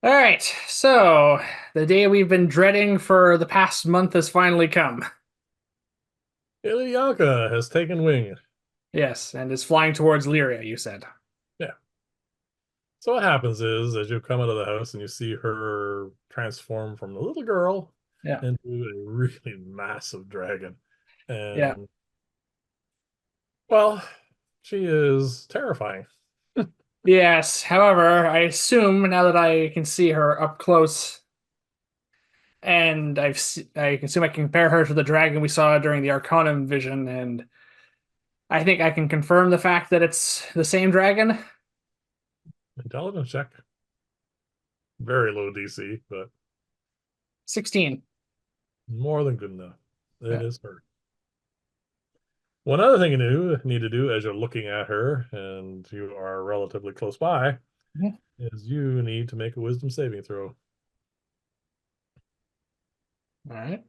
All right, so the day we've been dreading for the past month has finally come. Iluyanka has taken wing. Yes, and is flying towards Lyria, you said. Yeah. So what happens is, as you come out of the house and you see her transform from a little girl Yeah, into a really massive dragon. yeah. And, well, she is terrifying. Yes, however, I assume now that I can see her up close and I can assume I can compare her to the dragon we saw during the Arcanum vision, and I think I can confirm the fact that it's the same dragon. Intelligence check. Very low DC, but 16. more than good enough. It Yeah. is her. One other thing you need to do as you're looking at her and you are relatively close by Yeah. is you need to make a wisdom saving throw. All right.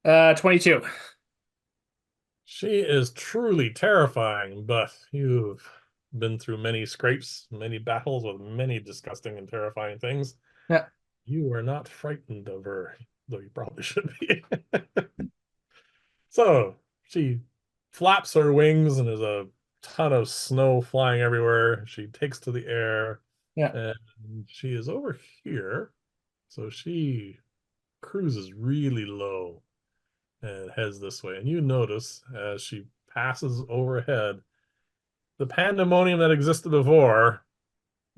22. She is truly terrifying, but you've been through many scrapes, many battles with many disgusting and terrifying things. Yeah. You are not frightened of her, though you probably should be. So she flaps her wings, and there's a ton of snow flying everywhere. She takes to the air, Yeah. and she is over here. So she cruises really low and heads this way. And you notice as she passes overhead, the pandemonium that existed before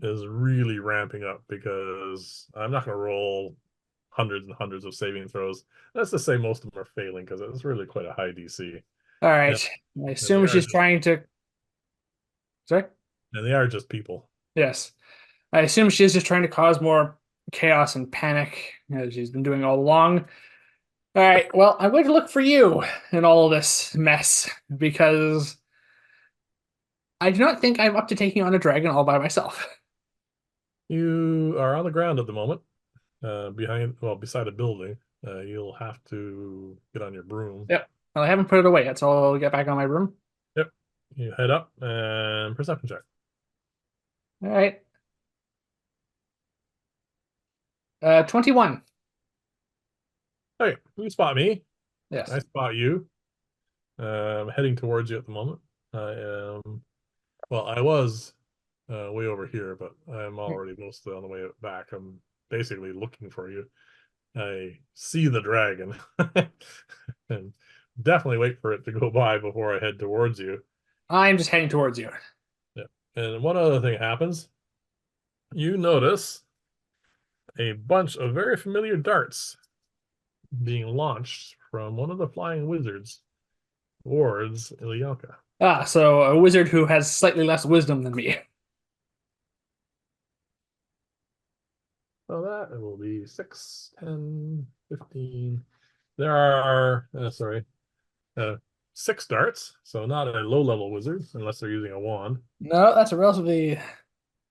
is really ramping up because I'm not going to roll hundreds and hundreds of saving throws. That's to say most of them are failing because it's really quite a high DC. All And, right. I and they assume are she's just trying to. Sorry? and they are just people. Yes. I assume she's just trying to cause more chaos and panic as she's been doing all along. All right, well, I'm going to look for you in all of this mess because I do not think I'm up to taking on a dragon all by myself. You are on the ground at the moment, beside a building. You'll have to get on your broom. Yep. Well, I haven't put it away yet, so I'll get back on my room. Yep. You head up and perception check. All right. 21. Okay, you spot me. I Yes. spot you. I'm heading towards you at the moment. I am, well, I was way over here, but I'm already mostly on the way back. I'm basically looking for you. I see the dragon and definitely wait for it to go by before I head towards you. I'm just heading towards you. Yeah. And one other thing happens. You notice a bunch of very familiar darts being launched from one of the flying wizards towards Ilyalka. Ah, so a wizard who has slightly less wisdom than me. So that it will be 6, 10, 15. There are, sorry, uh, 6 darts. So not a low level wizard unless they're using a wand. No, that's a relatively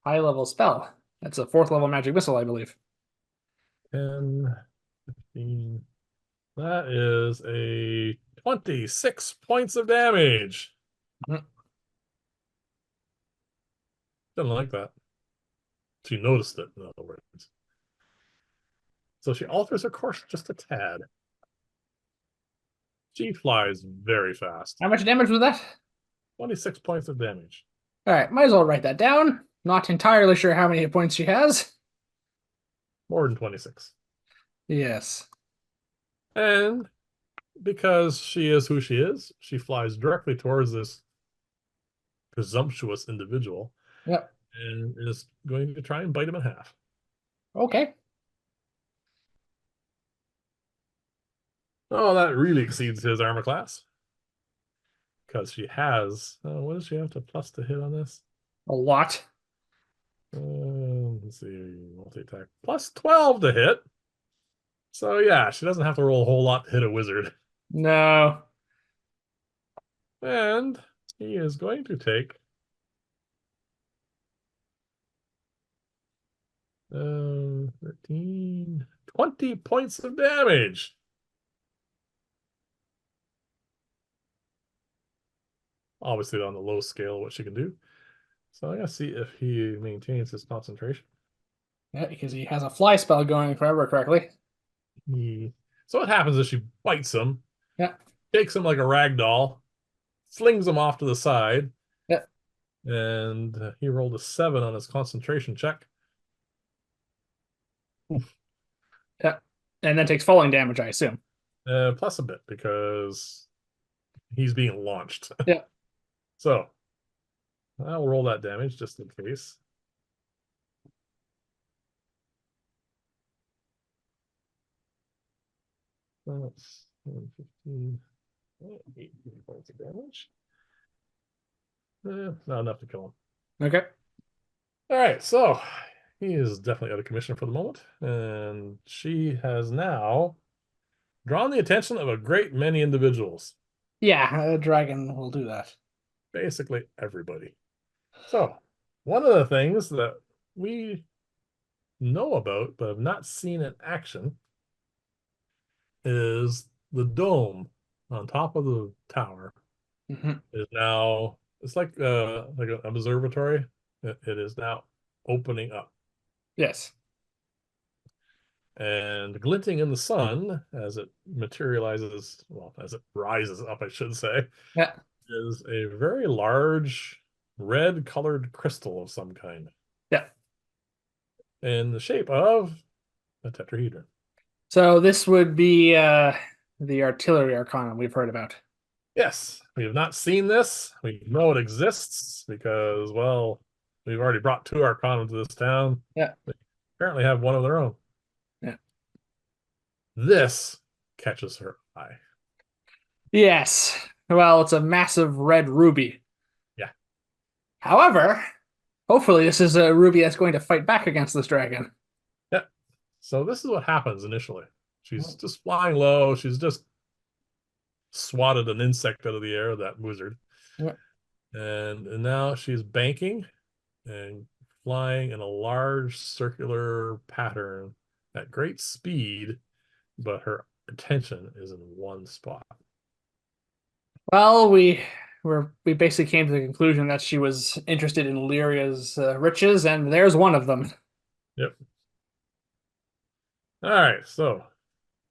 high level spell. That's a fourth level magic missile, I believe. 10, 15. That is a 26 points of damage. Mhm. Didn't like that. She noticed it, in other words. So she alters her course just a tad. She flies very fast. How much damage was that? 26 points of damage. All right, might as well write that down. Not entirely sure how many hit points she has. More than 26. Yes. And because she is who she flies directly towards this presumptuous individual Yep. and is going to try and bite him in half. Okay. Oh, that really exceeds his armor class because she has, what does she have to plus to hit on this? A lot. Let's see, multi attack plus 12 to hit. So yeah, she doesn't have to roll a whole lot to hit a wizard. No. And he is going to take 13, 20 points of damage. Obviously on the low scale what she can do. So I gotta see if he maintains his concentration. Yeah, because he has a fly spell going, if I remember correctly. So what happens is she bites him, Yeah, takes him like a rag doll, slings him off to the side, yeah, and he rolled a 7 on his concentration check. yeah. And then takes falling damage, I assume. Plus a bit because he's being launched. Yeah. So I'll roll that damage just in case. That's 15, 18 points of damage. Not enough to kill him. Okay. All right, so he is definitely out of commission for the moment, and she has now drawn the attention of a great many individuals, Yeah, a dragon will do that. basically everybody. So, one of the things that we know about but have not seen in action is the dome on top of the tower Hmm. is now, it's like an observatory. It is now opening up Yes. and glinting in the sun as it materializes, well, as it rises up, I should say, Yeah. is a very large red colored crystal of some kind Yeah. in the shape of a tetrahedron. So this would be the artillery arcana we've heard about. Yes, we have not seen this. We know it exists because, well, we've already brought 2 arcana to this town. Yeah. They apparently have one of their own. Yeah. This catches her eye. Yes. Well, it's a massive red ruby. Yeah. However, hopefully this is a ruby that's going to fight back against this dragon. Yeah. So this is what happens initially. She's just flying low. She's just swatted an insect out of the air, that wizard. Yeah. And now she's banking and flying in a large circular pattern at great speed, but her attention is in one spot. Well, we basically came to the conclusion that she was interested in Lyria's riches, and there's one of them. Yep. All right, so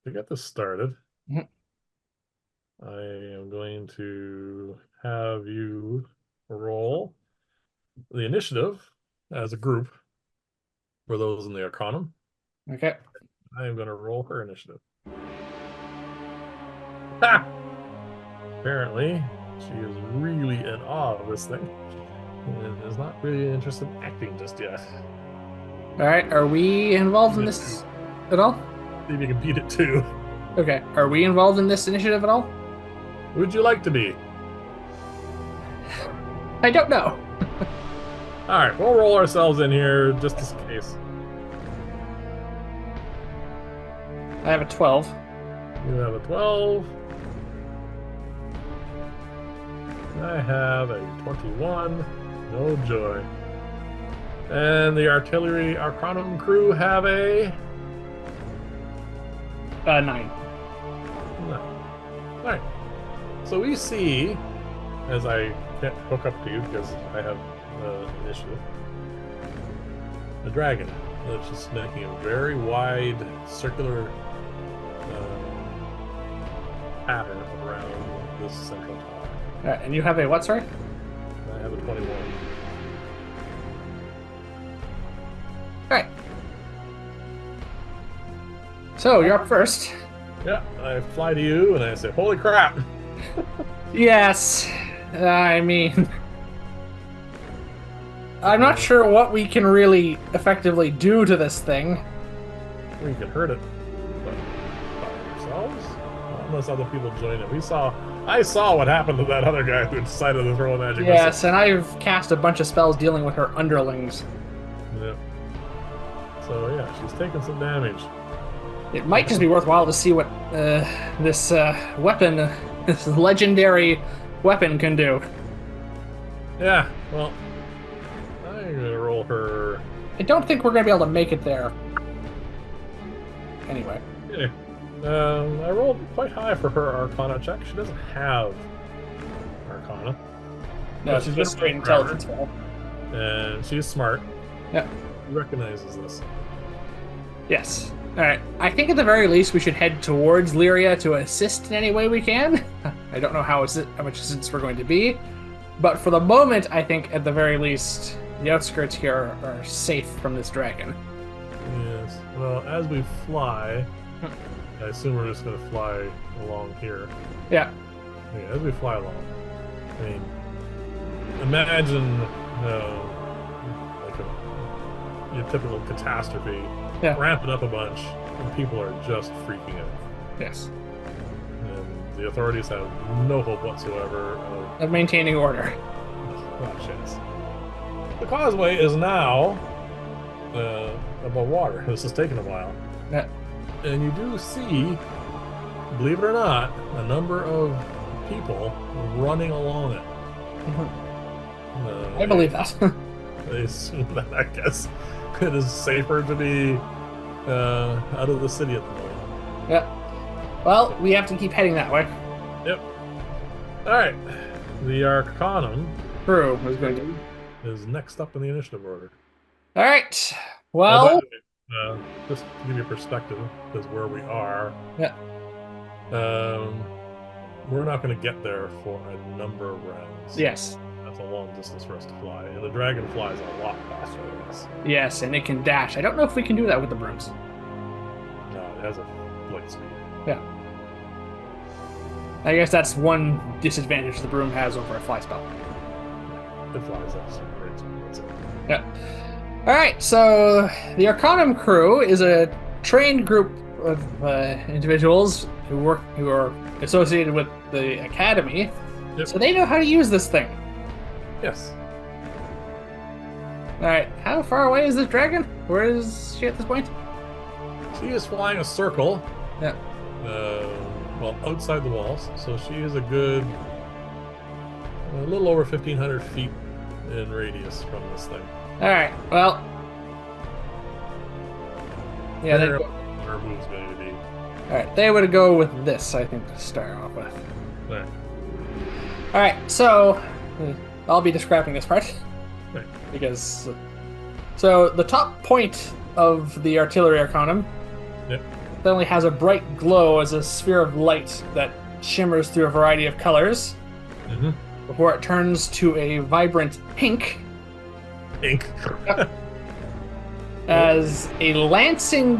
to get this started, Mhm. I am going to have you roll the initiative as a group for those in the Arcanum. Okay. I am going to roll her initiative. Ha! Apparently, she is really in awe of this thing and is not really interested in acting just yet. All right. Are we involved in this at all? See if you can beat it too. Okay. Are we involved in this initiative at all? Would you like to be? I don't know. All right, we'll roll ourselves in here just in case. I have a 12. You have a 12. I have a 21. No joy. And the artillery Arcanum crew have a 9. no. All right. So we see, as I can't hook up to you because I have initiative, the dragon that's just making a very wide circular pattern around this central tower. All right. And you have a what, sorry? I have a 21. All right. So you're up first. Yeah, I fly to you and I say, holy crap! Yes. I mean, I'm not sure what we can really effectively do to this thing. We can hurt it, but by ourselves? Not unless other people join it. I saw what happened to that other guy who decided to throw a magic Yes, missile. and I've cast a bunch of spells dealing with her underlings. Yeah. So yeah, she's taking some damage. It might just be worthwhile to see what this weapon, this legendary weapon can do. Yeah, well, I'm gonna roll her. I don't think we're going to be able to make it there. anyway. Okay. I rolled quite high for her Arcana check. She doesn't have Arcana, No, but it's she's been just straight around forever, intelligence roll. and she's smart. Yeah. She recognizes this. Yes. All right. I think at the very least we should head towards Lyria to assist in any way we can. I don't know how much assistance we're going to be, but for the moment, I think at the very least the outskirts here are safe from this dragon. Yes. Well, as we fly, I assume we're just going to fly along here. Yeah. Yeah, as we fly along. I mean, imagine like your typical catastrophe. Yeah. Ramp it up a bunch, and people are just freaking out. Yes. And the authorities have no hope whatsoever Of maintaining order. not a chance. The causeway is now above water. This has taken a while. Yeah. And you do see, believe it or not, a number of people running along it. I believe that. They assume that, I guess, it is safer to be out of the city at the moment. Yeah. Well, we have to keep heading that way. Yep. All right. The Arcanum Crew is going to. is next up in the initiative order. All right. By Well. the way, just to give you perspective, because where we are, Yeah. we're not going to get there for a number of rounds. Yes. That's a long distance for us to fly, and the dragon flies a lot faster than us. Yes, and it can dash. I don't know if we can do that with the brooms. No, it has a flight speed. Yeah. I guess that's one disadvantage the broom has over a fly spell. It flies at some great speed. That's it. Yeah. All right. So the Arcanum crew is a trained group of individuals who are associated with the academy, Yep. so they know how to use this thing. Yes. All right. How far away is this dragon? Where is she at this point? She is flying a circle. Yeah. Well, outside the walls, so she is a good, a little over 1,500 feet in radius from this thing. All right. Well. Yeah. Where her move's going to be. All right. They would go with this, I think, to start off with. There. All right. So I'll be describing this part. Right. Because. So the top point of the artillery arcanum. Yep. That only has a bright glow as a sphere of light that shimmers through a variety of colors Mm-hmm. before it turns to a vibrant pink Ink. as a lancing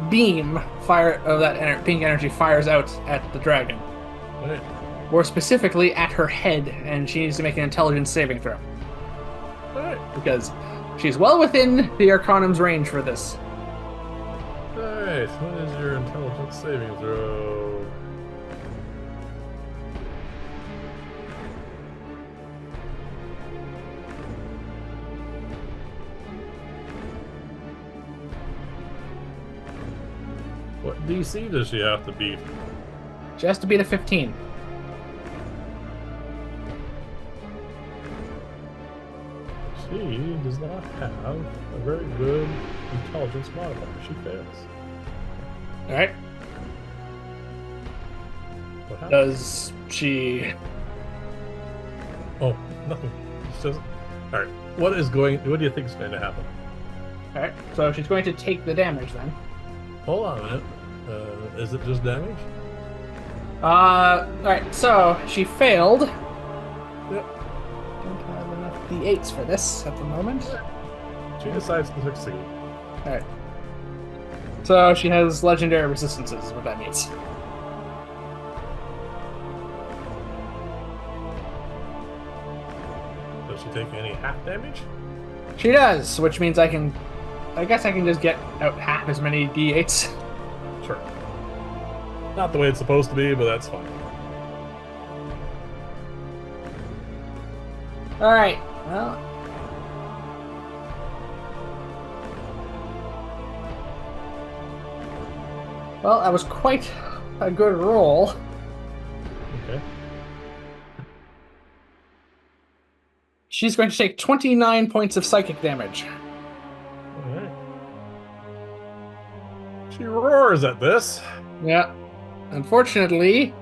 beam of that pink energy fires out at the dragon. Right. More specifically, at her head, and she needs to make an intelligence saving throw. Alright. Because she's well within the Arcanum's range for this. Alright. What is your intelligence saving throw? What DC does she have to beat? She has to beat a 15. She does not have a very good intelligence modifier. She fails. Alright. What happened? Does she. Oh, nothing. She doesn't. All right. What do you think is going to happen? Alright, so she's going to take the damage then. Hold on a minute. Is it just damage? Alright, so she failed. Yep. Don't have enough d8s for this at the moment. She decides to succeed. Alright. So she has legendary resistances, is what that means. Does she take any half damage? She does, which means I guess I can just get out half as many d8s. Sure. Not the way it's supposed to be, but that's fine. Alright, well. Well, that was quite a good roll. Okay. She's going to take 29 points of psychic damage. All right. She roars at this. Yeah. Unfortunately,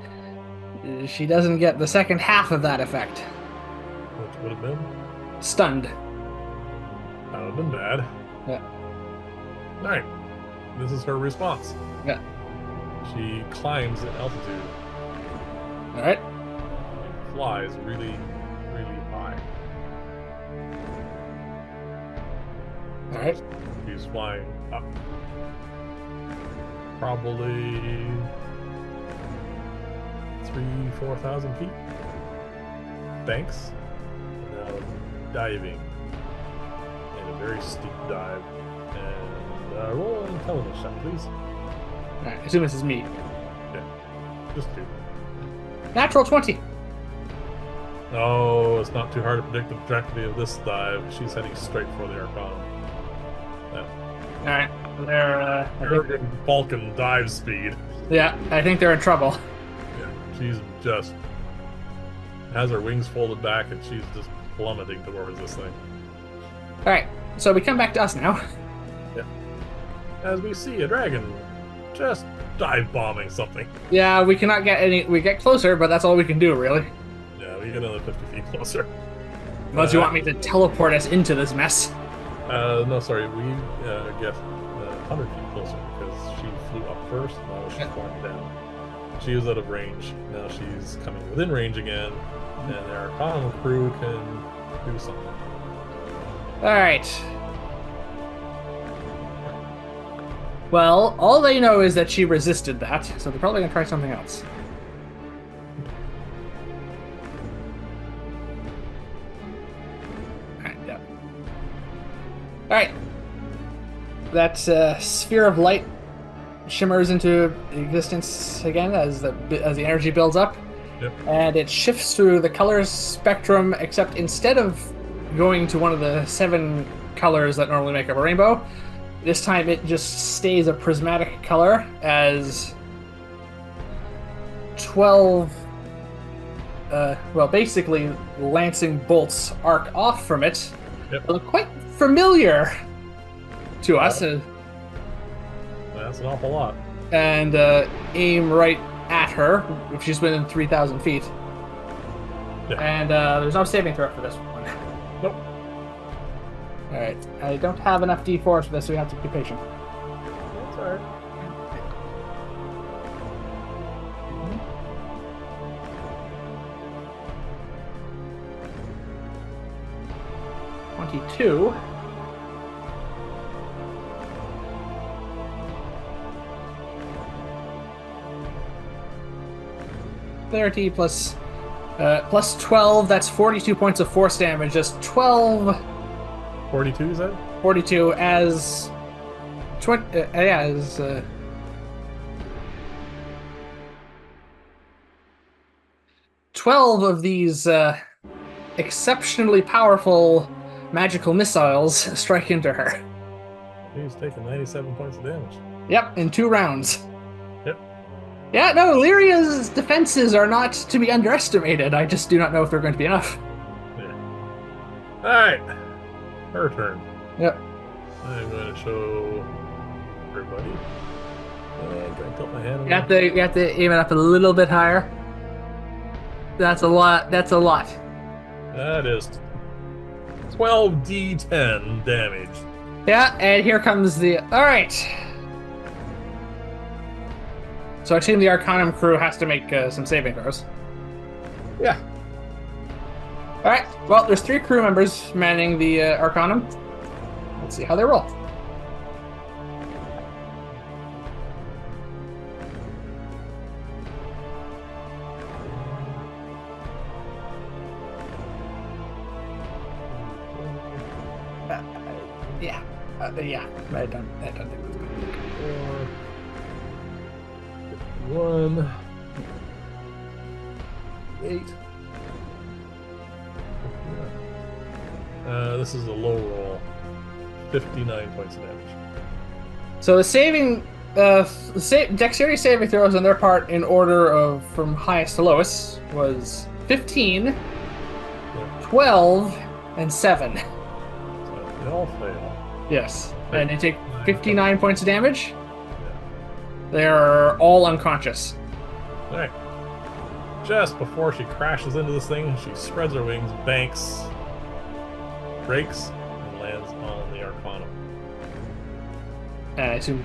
she doesn't get the second half of that effect. Which would have been? Stunned. That would have been bad. Yeah. Alright. This is her response. Yeah. She climbs in altitude. All right. And flies really, really high. All right. She's flying up. Probably 3,000-4,000 feet. Banks. Now diving. In a very steep dive. And roll an intelligence check, please. All right. Assume this is me. Yeah. Just two. Natural 20. Oh, it's not too hard to predict the trajectory of this dive. She's heading straight for the Arcanum. All right. They're Vulcan dive speed. yeah. I think they're in trouble. Yeah, she's just has her wings folded back and she's just plummeting towards this thing. All right. So we come back to us now. Yeah. As we see a dragon just dive bombing something. Yeah, we cannot get any. We get closer, but that's all we can do, really. Yeah, we get another 50 feet closer. Unless you want me to teleport us into this mess. No, sorry, we get 100 feet closer because she flew up first. Now she's flying down. She is out of range. Now she's coming within range again, and the Arcanum crew can do something. All right. Well, all they know is that she resisted that, so they're probably gonna try something else. Alright, yeah. Alright. That sphere of light shimmers into existence again as the energy builds up. Yep. And it shifts through the color spectrum, except instead of going to one of the 7 colors that normally make up a rainbow, this time it just stays a prismatic color as 12, well, basically lancing bolts arc off from it. Yep. They look quite familiar to us. That's an awful lot. And aim right at her if she's within 3,000 feet. Yeah. And there's no saving throw for this one. Nope. Alright, I don't have enough d4s for this, so we have to be patient. That's alright. Mm-hmm. 22. Clarity plus 12, that's 42 points of force damage. Just 12. 42, is that? 42 as 20, yeah, as 12 of these exceptionally powerful magical missiles strike into her. He's taking 97 points of damage. Yep, in 2 rounds. Yep. Yeah, no, Lyria's defenses are not to be underestimated. I just do not know if they're going to be enough. Yeah. Alright. Her turn. Yep. I'm going to show everybody. Can I tilt my hand? You have to aim it up a little bit higher. That's a lot. That's a lot. That is 12d10 damage. Yeah, and here comes the... Alright. So I assume the Arcanum crew has to make some saving throws. Yeah. Alright, well, there's 3 crew members manning the Arcanum. Let's see how they roll. Yeah. Yeah, I don't think that's good. 1, 8. This is a low roll. 59 points of damage. So the saving, dexterity saving throws on their part in order of from highest to lowest was 15, Yeah. 12, and 7. So they all fail. Yes, and they take 59 points of damage. They're all unconscious. All right. Just before she crashes into this thing, she spreads her wings, banks, brakes, and lands on the Arcanum. I assume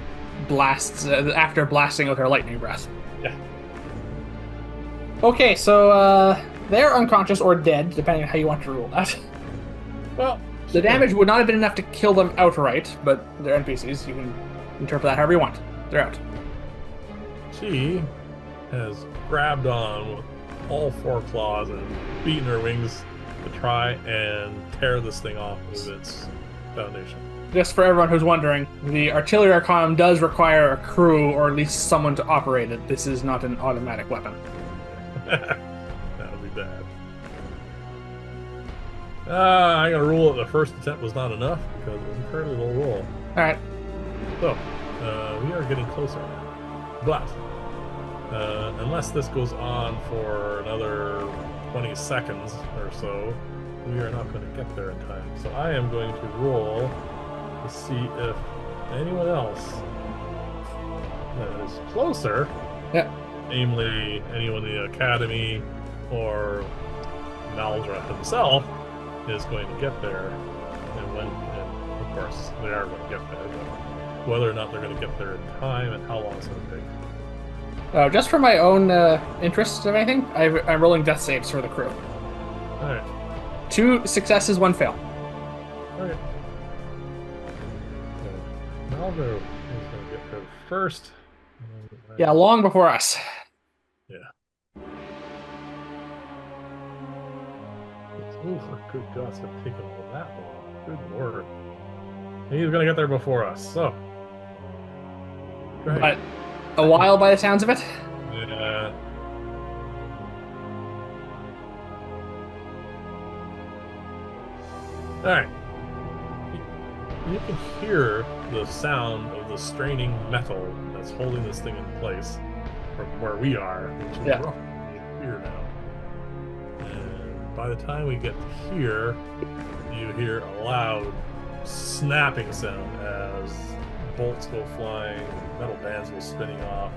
blasts after blasting with her lightning breath. Yeah. Okay, so they're unconscious or dead, depending on how you want to rule that. Well, The damage would not have been enough to kill them outright, but they're NPCs. You can interpret that however you want. They're out. She has grabbed on with all four claws and beaten her wings to try and tear this thing off of its foundation. Just for everyone who's wondering, the artillery arcanum does require a crew or at least someone to operate it. This is not an automatic weapon. That would be bad. I'm going to rule that the first attempt was not enough because it was a fairly low roll. Alright. So, we are getting closer now. But, unless this goes on for another 20 seconds or so, we are not going to get there in time. So I am going to roll to see if anyone else that is closer, namely anyone in the Academy or Maldra himself, is going to get there. And of course, they are going to get there, but whether or not they're going to get there in time and how long it's going to take. Just for my own interest of anything, I'm rolling death saves for the crew. Alright. 2 successes, 1 fail. Okay. So, Maldra is going to get there first. Yeah, long before us. Yeah. Ooh, good God, it's going to take him that long. Good lord. And he's going to get there before us, so. But a while by the sounds of it. Yeah. Alright. You can hear the sound of the straining metal that's holding this thing in place from where we are, which is roughly here now. And by the time we get to here, you hear a loud snapping sound as bolts go flying, metal bands go spinning off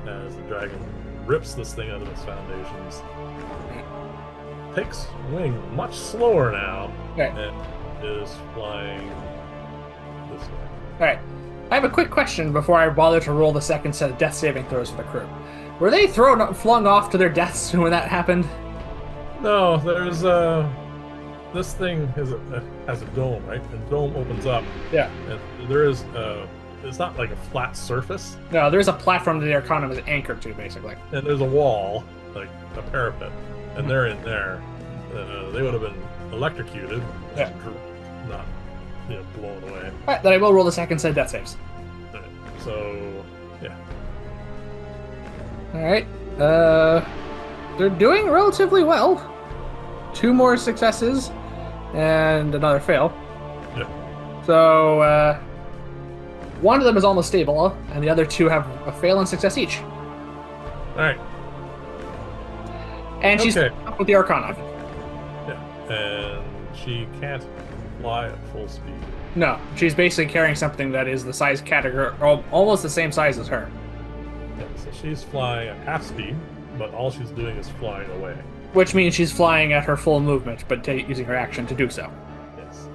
as the dragon rips this thing out of its foundations. Takes wing much slower now, and is flying this way. Alright. I have a quick question before I bother to roll the second set of death saving throws for the crew. Were they flung off to their deaths when that happened? No, there's this thing has a dome, right? And the dome opens up. Yeah. And there is it's not like a flat surface. No, there's a platform that the Arcanum is anchored to, basically. And there's a wall, like a parapet, and they're in there. They would have been electrocuted, not blown away. Alright, then I will roll the second set of death saves. Right. So, yeah. Alright. They're doing relatively well. 2 more successes and another fail. Yeah. So, one of them is almost stable, and the other 2 have a fail and success each. Alright. And she's up with the Arcana. Yeah. And she can't fly at full speed. No, she's basically carrying something that is the size category, almost the same size as her. Yeah, so she's flying at half speed, but all she's doing is flying away. Which means she's flying at her full movement, but using her action to do so. Yes.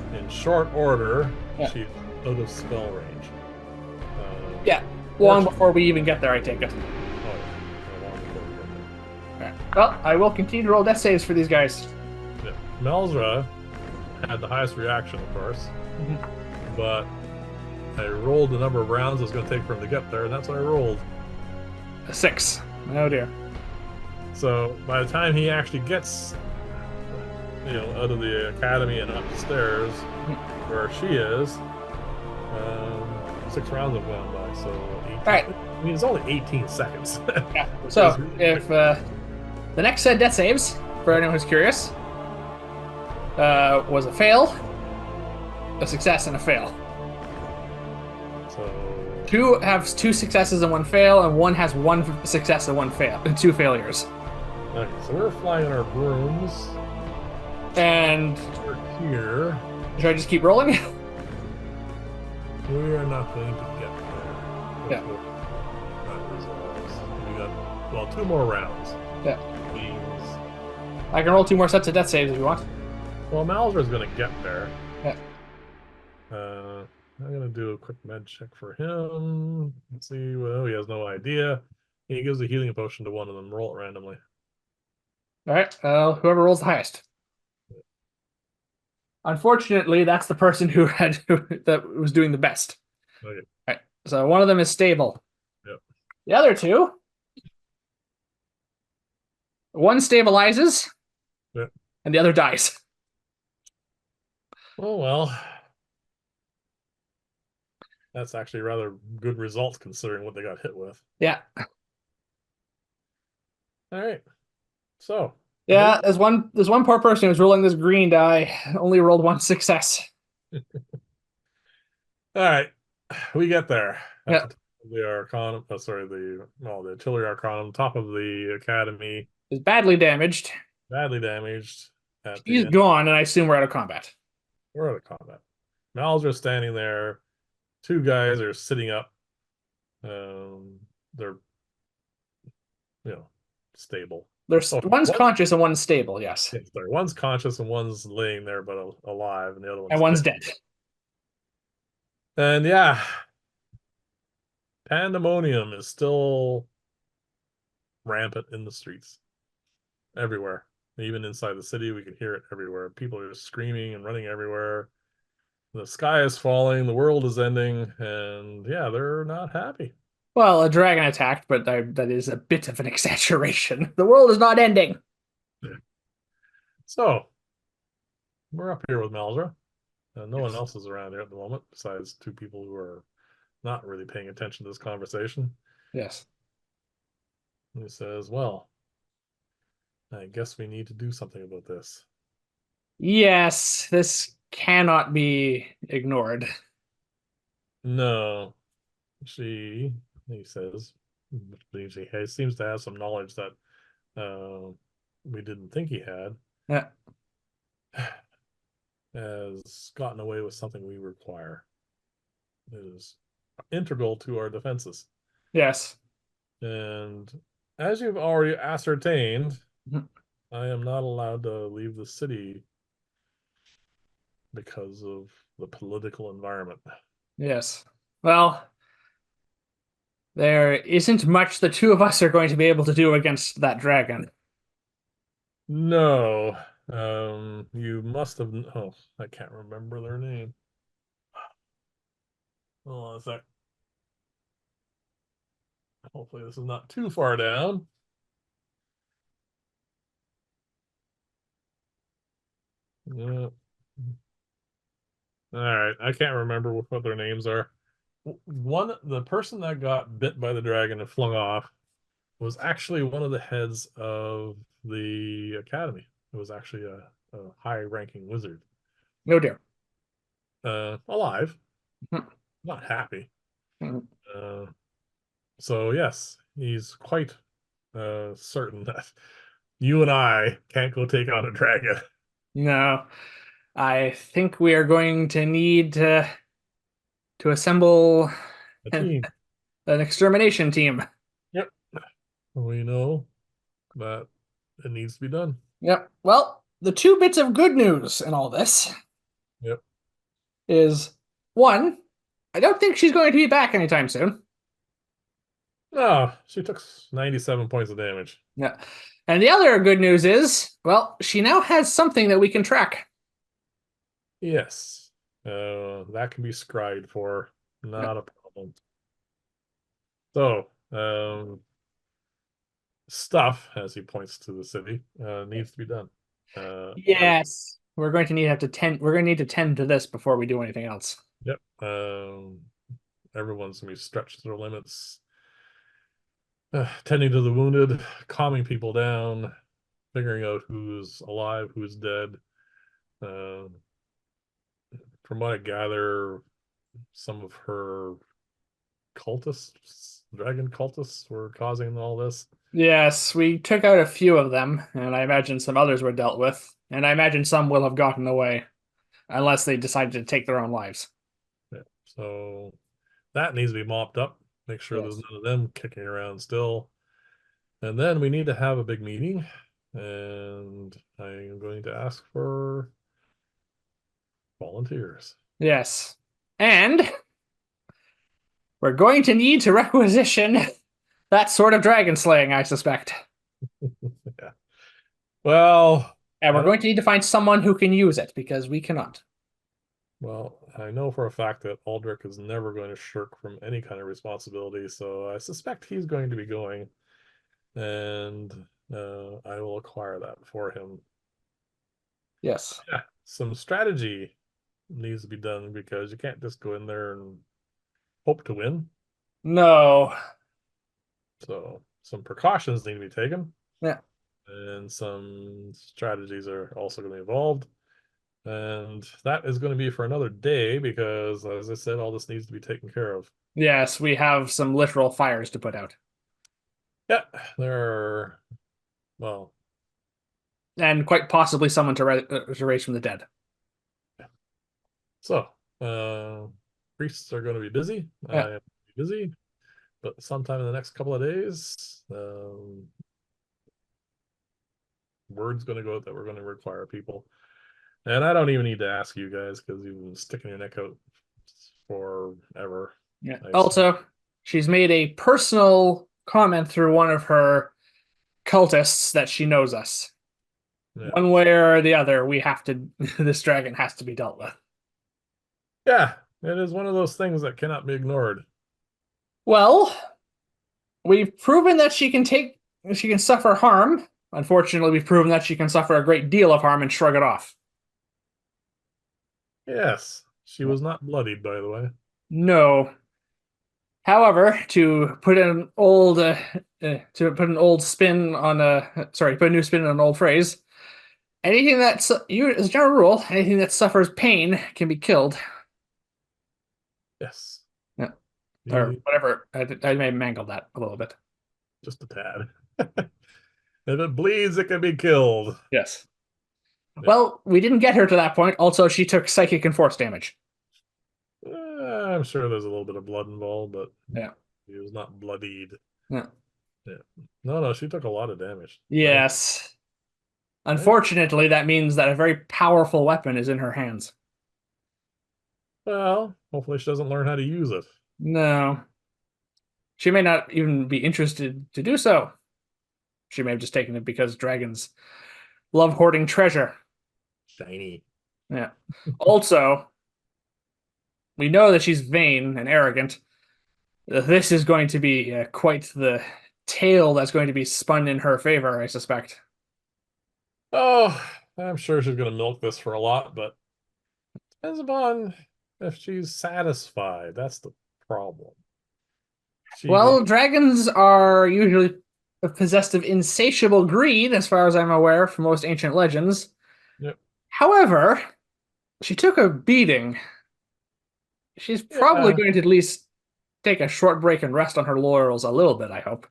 And in short order, she's out of spell range. Long before we even get there, I take it. Oh, yeah. Long before we get there. Right. Well, I will continue to roll death saves for these guys. Yeah. Melzra had the highest reaction, of course. But I rolled the number of rounds it was going to take for him to get there, and that's what I rolled. A 6. Oh dear. So by the time he actually gets, out of the academy and upstairs where she is, 6 rounds have gone by. So 18, right. I mean, it's only 18 seconds. Yeah. So really if the next set of death saves, for anyone who's curious, was a fail, a success, and a fail. So 2 have 2 successes and 1 fail, and 1 has 1 success and 1 fail, and 2 failures. Okay, so we're flying on our brooms. And we're here. Should I just keep rolling? We are not going to get there. Yeah. That resolves. We got, well, 2 more rounds. Yeah. Means, I can roll 2 more sets of death saves if you want. well, Malzer's going to get there. Yeah. I'm going to do a quick med check for him. Let's see. Well, he has no idea. He gives a healing potion to one of them. Roll it randomly. All right. Whoever rolls the highest. Unfortunately, that's the person who had that was doing the best. Okay. All right. So one of them is stable. Yep. The other two, one stabilizes, Yep. and the other dies. Oh, well. That's actually rather good results considering what they got hit with. Yeah. All right. So, Yeah, there's one poor person who's rolling this green die, only rolled one success. all right. We get there at Yeah. the top of the Arcanum. Oh, sorry, the artillery Arcanum, top of the academy, Is badly damaged. badly damaged at the She's end. gone, and I assume we're out of combat. We're out of combat. Mal's standing there. 2 guys are sitting up. They're you know stable. There's Oh, one's conscious and one's stable, yes. yes, sorry. One's conscious and one's laying there but alive, and the other And one's one's dead. dead. And yeah, pandemonium is still rampant in the streets everywhere. Even inside the city, we can hear it everywhere. People are just screaming and running everywhere. The sky is falling, the world is ending, and yeah, they're not happy. Well, a dragon attacked, but that is a bit of an exaggeration. The world is not ending. So we're up here with Malzra. No one else is around here at the moment besides 2 people who are not really paying attention to this conversation. Yes. He says, well, I guess we need to do something about this. Yes, this cannot be ignored. No, he says, he seems to have some knowledge that we didn't think he had, Yeah. has gotten away with something we require. It is integral to our defenses. Yes. And as you've already ascertained, Mhm. I am not allowed to leave the city because of the political environment. Yes. Well, there isn't much the two of us are going to be able to do against that dragon. No, you must have. Oh, I can't remember their name. Hold on a sec. Hopefully, this is not too far down. Yeah. All right, I can't remember what their names are. The person that got bit by the dragon and flung off was actually one of the heads of the academy. It was actually a high-ranking wizard, No dear. alive, Mhm. not happy. Mhm. Uh, so yes, he's quite certain that you and I can't go take on a dragon. No. I think we are going to need to assemble A an team. extermination team. Yep. We know that it needs to be done. Yep. Well, the two bits of good news in all this Yep. is one, I don't think she's going to be back anytime soon. Ah, she took 97 points of damage. Yeah. And the other good news is, well, she now has something that we can track. Yes. That can be scried for. Yeah. Not a problem. So, stuff, as he points to the city, needs to be done. Yes. We're going to need to tend to this before we do anything else. Yep. Everyone's gonna be stretched to their limits. Tending to the wounded, calming people down, figuring out who's alive, who's dead. Uh, from what I gather, some of her cultists, dragon cultists, were causing all this. Yes, we took out a few of them, and I imagine some others were dealt with, and I imagine some will have gotten away, unless they decided to take their own lives. Yeah. So that needs to be mopped up. Make sure there's Yes. none of them kicking around still. And then we need to have a big meeting. And I'm going to ask for volunteers. Yes. And we're going to need to requisition that sort of dragon slaying, I suspect. Yeah. Well, And we're I don't. going to need to find someone who can use it because we cannot. Well, I know for a fact that Aldrich is never going to shirk from any kind of responsibility, so I suspect he's going to be going, and I will acquire that for him. Yes. Yeah, some strategy needs to be done because you can't just go in there and hope to win. No. So some precautions need to be taken, Yeah. and some strategies are also going to be involved. And that is going to be for another day because, as I said, all this needs to be taken care of. Yes, we have some literal fires to put out. Yeah, there are, well, And quite possibly someone to raise from the dead. so priests are going to be busy. Yeah. I am busy, but sometime in the next couple of days, word's going to go out that we're going to require people. And I don't even need to ask you guys because you've been sticking your neck out forever. Yeah. I assume. Also, she's made a personal comment through one of her cultists that she knows us. Yeah. One way or the other, we have to, this dragon has to be dealt with. Yeah, it is one of those things that cannot be ignored. Well, we've proven that she can suffer harm. Unfortunately, we've proven that she can suffer a great deal of harm and shrug it off. Yes, she was not bloodied, by the way. No. However, to put an old spin on a sorry, put a new spin on an old phrase, anything that's you as a general rule, anything that suffers pain can be killed. Yes, Yeah. Or you, whatever. I may have mangled that a little bit. just a tad. If it bleeds, it can be killed. Yes. Yeah. Well, we didn't get her to that point. Also, she took psychic and force damage. I'm sure there's a little bit of blood involved, but Yeah. he was not bloodied. Yeah. Yeah. No, no, she took a lot of damage. Yes. I, Unfortunately, that means that a very powerful weapon is in her hands. well, hopefully she doesn't learn how to use it. No. She may not even be interested to do so. She may have just taken it because dragons love hoarding treasure. Shiny. Yeah. Also, we know that she's vain and arrogant. This is going to be quite the tale that's going to be spun in her favor, I suspect. Oh, I'm sure she's going to milk this for a lot, but depends upon if she's satisfied. That's the problem. She may. Well, dragons are usually possessed of insatiable greed, as far as I'm aware, from most ancient legends. Yep. However, she took a beating. She's probably Yeah. going to at least take a short break and rest on her laurels a little bit, I hope.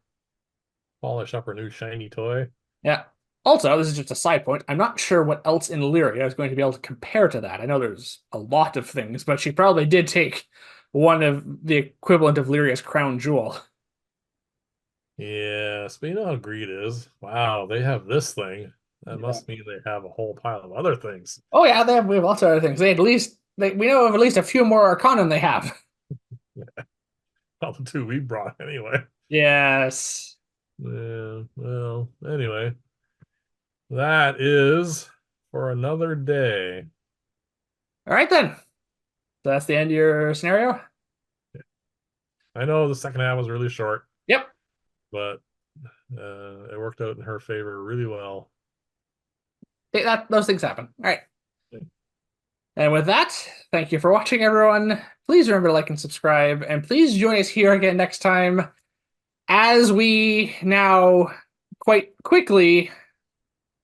Polish up her new shiny toy. Yeah. Also, this is just a side point. I'm not sure what else in Lyria is going to be able to compare to that. I know there's a lot of things, but she probably did take one of the equivalent of Lyria's crown jewel. Yes, but you know how greed is. Wow, they have this thing. That Yeah. must mean they have a whole pile of other things. Oh yeah, we have lots of other things. We know of at least a few more Arcanum they have. Well, the two we brought anyway. Yes. Yeah, well, anyway, that is for another day. All right then. So that's the end of your scenario. I know the second half was really short, Yep. but it worked out in her favor really well. Those things happen. All right. And with that, thank you for watching, everyone. Please remember to like and subscribe, and please join us here again next time as we now quite quickly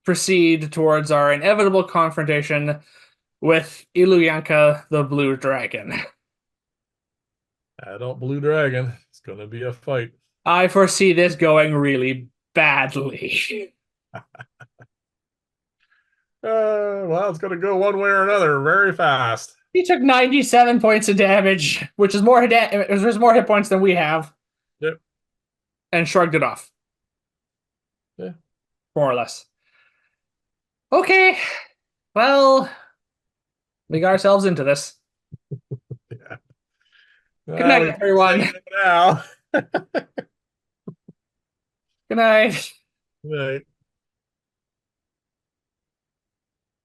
proceed towards our inevitable confrontation with Iluyanka the Blue Dragon. Adult Blue Dragon. It's going to be a fight. I foresee this going really badly. Well, it's going to go one way or another very fast. He took 97 points of damage, which is more hit points than we have. and shrugged it off, Yeah. more or less. Okay, well, we got ourselves into this. Yeah. Good Well, night, we can't say everyone. no now. Good night. Right.